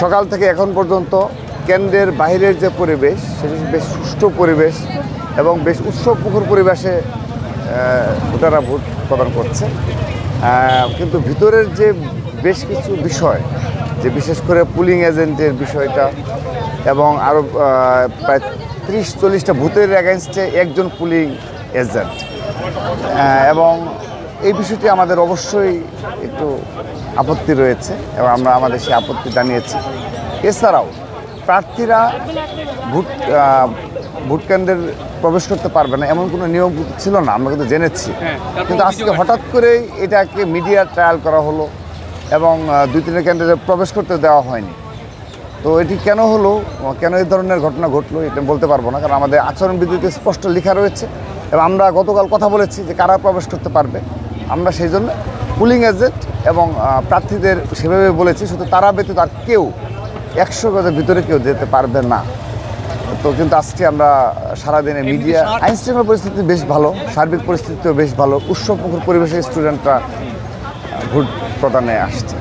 সকাল থেকে এখন পর্যন্ত কেন্দ্রের বাইরের যে পরিবেশ সেটি বেশ সুষ্ঠু পরিবেশ এবং বেশ উৎসবমুখর পরিবেশে ভোটাররা ভোট প্রদান করছে। কিন্তু ভিতরের যে বেশ কিছু বিষয়, যে বিশেষ করে পুলিং এজেন্টের বিষয়টা এবং আরও প্রায় 30-40টা বুথের এগেনস্টে একজন পুলিং এজেন্ট, এবং এই বিষয়টি আমাদের অবশ্যই একটু আপত্তি রয়েছে এবং আমরা আমাদের সেই আপত্তি জানিয়েছি। এছাড়াও প্রার্থীরা ভোট কেন্দ্রের প্রবেশ করতে পারবে না এমন কোনো নিয়ম ছিল না, আমরা কিন্তু জেনেছি। কিন্তু আজকে হঠাৎ করেই এটাকে মিডিয়া ট্রায়াল করা হলো এবং 2-3 কেন্দ্রে প্রবেশ করতে দেওয়া হয়নি। তো এটি কেন হলো, কেন এই ধরনের ঘটনা ঘটলো এটা বলতে পারবো না, কারণ আমাদের আচরণবিধিতে স্পষ্ট লেখা রয়েছে এবং আমরা গতকাল কথা বলেছি যে কারা প্রবেশ করতে পারবে। আমরা সেই জন্য পুলিং এজেন্ট এবং প্রার্থীদের সেভাবে বলেছি, শুধু তারা ব্যতীত আর কেউ 100 গজের ভিতরে কেউ যেতে পারবে না। তো কিন্তু আজকে আমরা সারাদিনে মিডিয়া আইনশৃঙ্খলা পরিস্থিতি বেশ ভালো, সার্বিক পরিস্থিতিও বেশ ভালো, উৎসবমুখর পরিবেশে স্টুডেন্টরা ভোট প্রদানে আসছে।